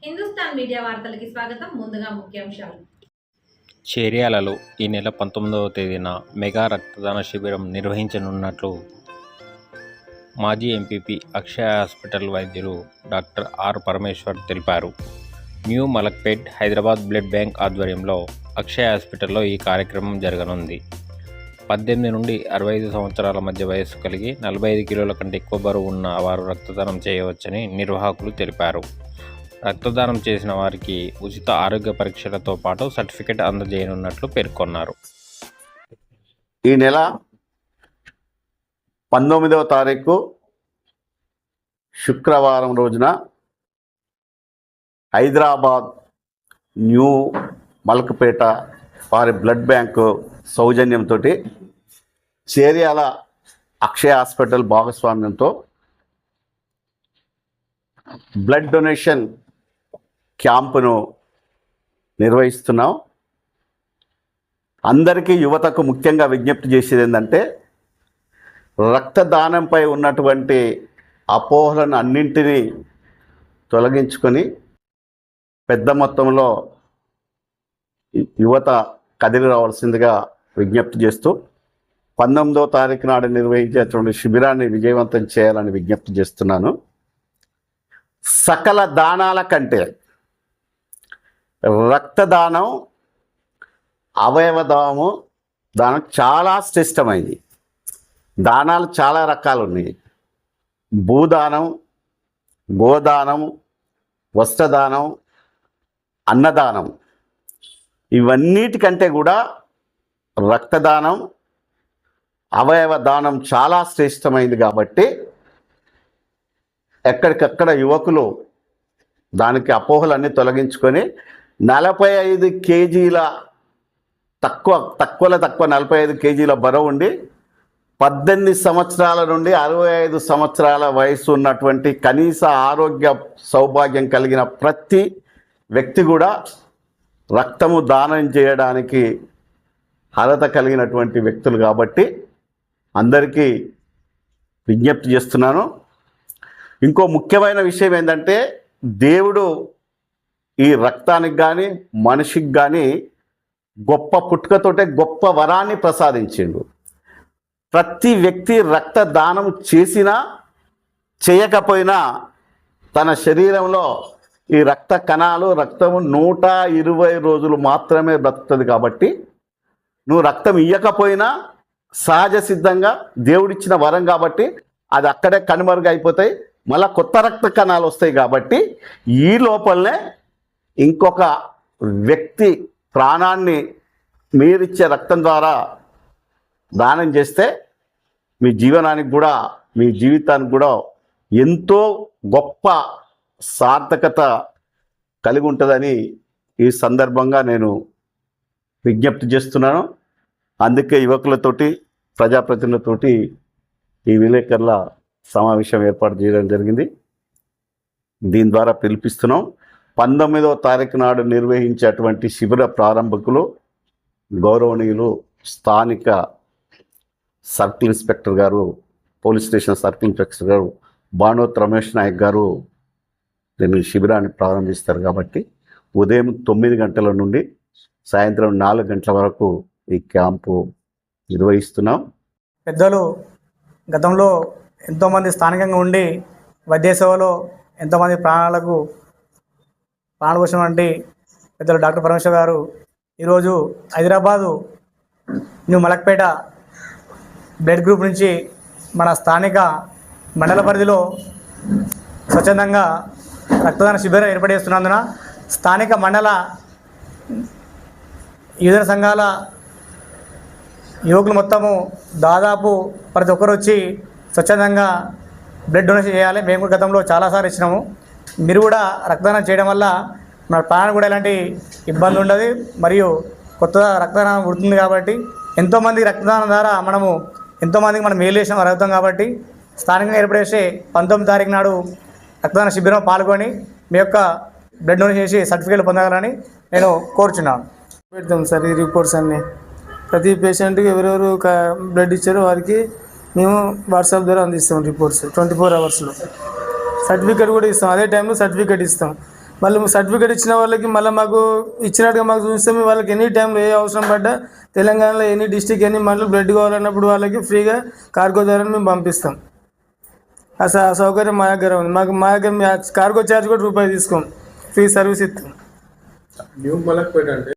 Hindustan media వార్తలకి స్వాగతం. ముందుగా ముఖ్యాంశాలు. చేర్యాలలో ఈ నెల 19వ తేదీన మెగా రక్తదాన శిబిరం నిర్వహించనున్నట్లు మాజీ ఎంపీపీ అక్షయ హాస్పిటల్ వైద్యులు డాక్టర్ ఆర్ పరమేశ్వర్ తెలిపారు. New Malakpet Hyderabad blood bank ఆధ్వర్యంలో అక్షయ హాస్పిటల్లో ఈ కార్యక్రమం జరగనుంది. 18 నుండి 65 సంవత్సరాల మధ్య వయస్సు కలిగి 45 కిలోల కంటే ఎక్కువ బరువు ఉన్న వారు రక్తదానం చేయవచ్చని నిర్వాహకులు తెలిపారు. రక్తదానం చేసిన వారికి ఉచిత ఆరోగ్య పరీక్షలతో పాటు సర్టిఫికెట్ అందజేయనున్నట్లు పేర్కొన్నారు. ఈ నెల 19వ తారీఖు శుక్రవారం రోజున హైదరాబాద్ న్యూ మలక్పేట వారి బ్లడ్ బ్యాంకు సౌజన్యంతో చేర్యాల అక్షయ హాస్పిటల్ భాగస్వామ్యంతో బ్లడ్ డొనేషన్ క్యాంపును నిర్వహిస్తున్నాం. అందరికీ యువతకు ముఖ్యంగా విజ్ఞప్తి చేసేది ఏంటంటే, రక్తదానంపై ఉన్నటువంటి అపోహలను అన్నింటినీ తొలగించుకొని పెద్ద మొత్తంలో యువత కదిలి రావాల్సిందిగా విజ్ఞప్తి చేస్తూ 19వ తారీఖు నాడు నిర్వహించేటువంటి శిబిరాన్ని విజయవంతం చేయాలని విజ్ఞప్తి చేస్తున్నాను. సకల దానాల కంటే రక్తదానం, అవయవదానము దానం చాలా శ్రేష్టమైంది. దానాలు చాలా రకాలు ఉన్నాయి. భూదానం, గోదానం, వస్త్రదానం, అన్నదానం, ఇవన్నిటికంటే కూడా రక్తదానం, అవయవ దానం చాలా శ్రేష్టమైంది. కాబట్టి ఎక్కడికక్కడ యువకులు దానికి అపోహలన్నీ తొలగించుకొని 45 కేజీల తక్కువ 45 కేజీల బరువు ఉండి 18 సంవత్సరాల నుండి 65 సంవత్సరాల వయసు ఉన్నటువంటి కనీస ఆరోగ్య సౌభాగ్యం కలిగిన ప్రతి వ్యక్తి కూడా రక్తము దానం చేయడానికి అర్హత కలిగినటువంటి వ్యక్తులు. కాబట్టి అందరికీ విజ్ఞప్తి చేస్తున్నాను. ఇంకో ముఖ్యమైన విషయం ఏంటంటే, దేవుడు ఈ రక్తానికి కానీ మనిషికి కానీ గొప్ప పుట్టుకతోటే గొప్ప వరాన్ని ప్రసాదించిండు. ప్రతి వ్యక్తి రక్తదానం చేసినా చేయకపోయినా తన శరీరంలో ఈ రక్త కణాలు రక్తము 120 రోజులు మాత్రమే బ్రతుకుతుంది. కాబట్టి నువ్వు రక్తం ఇవ్వకపోయినా సహజ సిద్ధంగా దేవుడిచ్చిన వరం కాబట్టి అది అక్కడే కనుమరుగు అయిపోతాయి, మళ్ళీ కొత్త రక్త కణాలు వస్తాయి. కాబట్టి ఈ లోపలనే ఇంకొక వ్యక్తి ప్రాణాన్ని మీరిచ్చే రక్తం ద్వారా దానం చేస్తే మీ జీవనానికి కూడా మీ జీవితానికి కూడా ఎంతో గొప్ప సార్థకత కలిగి ఉంటుందని ఈ సందర్భంగా నేను విజ్ఞప్తి చేస్తున్నాను. అందుకే యువకులతోటి ప్రజాప్రతినిధులతోటి ఈ విలేకరుల సమావేశం ఏర్పాటు చేయడం జరిగింది. దీని ద్వారా పిలిపిస్తున్నాం. 19వ తారీఖు నాడు నిర్వహించేటువంటి శిబిర ప్రారంభకులు గౌరవనీయులు స్థానిక సర్కిల్ ఇన్స్పెక్టర్ గారు, పోలీస్ స్టేషన్ సర్కిల్ ఇన్స్పెక్టర్ గారు బానోత్ రమేష్ నాయక్ గారు దీన్ని శిబిరాన్ని ప్రారంభిస్తారు. కాబట్టి ఉదయం 9 గంటల నుండి సాయంత్రం 4 గంటల వరకు ఈ క్యాంపు నిర్వహిస్తున్నాం. పెద్దలు గతంలో ఎంతోమంది స్థానికంగా ఉండి వైద్య సేవలో ఎంతోమంది ప్రాణపోషణ వంటి పెద్దలు డాక్టర్ పరమేశ్వర్ గారు ఈరోజు Hyderabad new Malakpet blood group నుంచి మన స్థానిక మండల పరిధిలో స్వచ్ఛందంగా రక్తదాన శిబిరం ఏర్పాటు చేస్తున్నందున స్థానిక మండల యువజన సంఘాల యువకులు మొత్తము దాదాపు ప్రతి ఒక్కరు వచ్చి స్వచ్ఛందంగా బ్లడ్ డొనేషన్ చేయాలి. మేము కూడా గతంలో చాలాసార్లు ఇచ్చినాము. మీరు కూడా రక్తదానం చేయడం వల్ల మన ప్రాణానికి కూడా ఎలాంటి ఇబ్బంది ఉండదు, మరియు కొత్తగా రక్తదానం పుడుతుంది. కాబట్టి ఎంతోమంది రక్తదానం ద్వారా ఎంతోమందికి మనం మేలు చేసిన వారు అవుతాం. కాబట్టి స్థానికంగా ఏర్పడేసే 19వ తారీఖు నాడు రక్తదాన శిబిరం పాల్గొని మీ యొక్క బ్లడ్ డొనేషన్ చేసి సర్టిఫికేట్లు పొందాలని నేను కోరుచున్నాను. పెడతాం సార్ ఈ రిపోర్ట్స్ అన్నీ. ప్రతి పేషెంట్కి ఎవరెవరు బ్లడ్ ఇచ్చారో వారికి మేము వాట్సాప్ ద్వారా అందిస్తాం రిపోర్ట్స్ 24 అవర్స్లో. సర్టిఫికేట్ కూడా ఇస్తాం, అదే టైంలో సర్టిఫికేట్ ఇస్తాం. మళ్ళీ సర్టిఫికేట్ ఇచ్చిన వాళ్ళకి మళ్ళీ మాకు ఇచ్చినట్టుగా మాకు చూస్తే మేము వాళ్ళకి ఎనీ టైంలో ఏ అవసరం పడ్డా తెలంగాణలో ఎనీ డిస్టిక్ ఎనీ మండలం బ్లడ్ కావాలన్నప్పుడు వాళ్ళకి ఫ్రీగా కార్గో ద్వారా మేము పంపిస్తాం. ఆ సౌకర్యం మా దగ్గర ఉంది. మా దగ్గర కార్గో ఛార్జ్ కూడా రూపాయి తీసుకోం, ఫ్రీ సర్వీస్ ఇస్తాం. న్యూ మలక్పేట అంటే